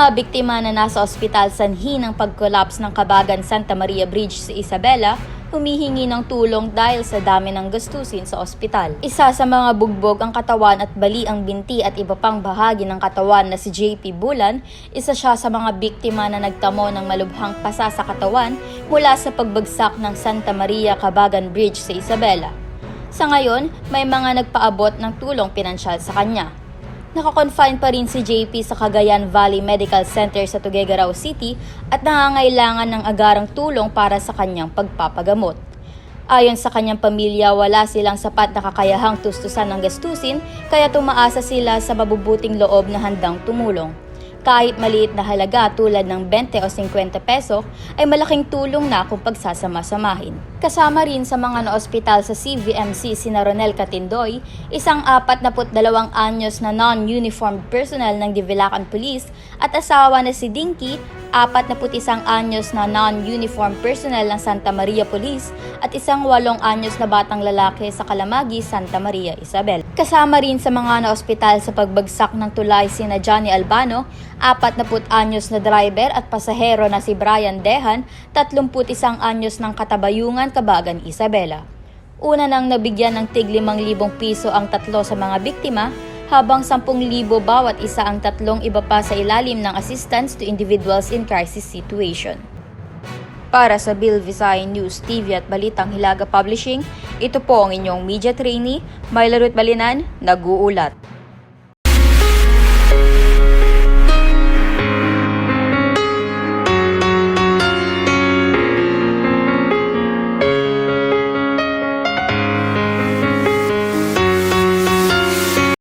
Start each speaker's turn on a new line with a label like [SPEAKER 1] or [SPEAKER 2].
[SPEAKER 1] mga biktima na nasa ospital sanhi ng pag-collapse ng Kabagan Santa Maria Bridge sa Isabela, humihingi ng tulong dahil sa dami ng gastusin sa ospital. Isa sa mga bugbog ang katawan at bali ang binti at iba pang bahagi ng katawan na si JP Bulan, isa siya sa mga biktima na nagtamo ng malubhang pasa sa katawan mula sa pagbagsak ng Santa Maria Kabagan Bridge sa Isabela. Sa ngayon, may mga nagpaabot ng tulong pinansyal sa kanya. Nakakonfine pa rin si JP sa Cagayan Valley Medical Center sa Tuguegarao City at nangangailangan ng agarang tulong para sa kanyang pagpapagamot. Ayon sa kanyang pamilya, wala silang sapat na kakayahang tustusan ng gastusin kaya tumaasa sila sa mabubuting loob na handang tumulong. Kahit maliit na halaga tulad ng 20 o 50 peso ay malaking tulong na kung pagsasama-samahin. Kasama rin sa mga naospital sa CVMC sina Ronel Catindoy, isang 42 anyos na non-uniformed personnel ng Divilacan Police at asawa na si Dinky, 41 anyos na non-uniformed personnel ng Santa Maria Police at isang 8 anyos na batang lalaki sa Kalamagi, Santa Maria, Isabel. Kasama rin sa mga naospital sa pagbagsak ng tulay sina Johnny Albano, 40 anyos na driver at pasahero na si Brian Dehan, 31 anyos ng Katabayungan, Kabagan, Isabela. Una nang nabigyan ng tig 5,000 piso ang tatlo sa mga biktima, habang 10,000 bawat isa ang tatlong iba pa sa ilalim ng assistance to individuals in crisis situation. Para sa Bill Visay News TV at Balitang Hilaga Publishing, ito po ang inyong media trainee, Myla Ruth Balinan, nag-uulat.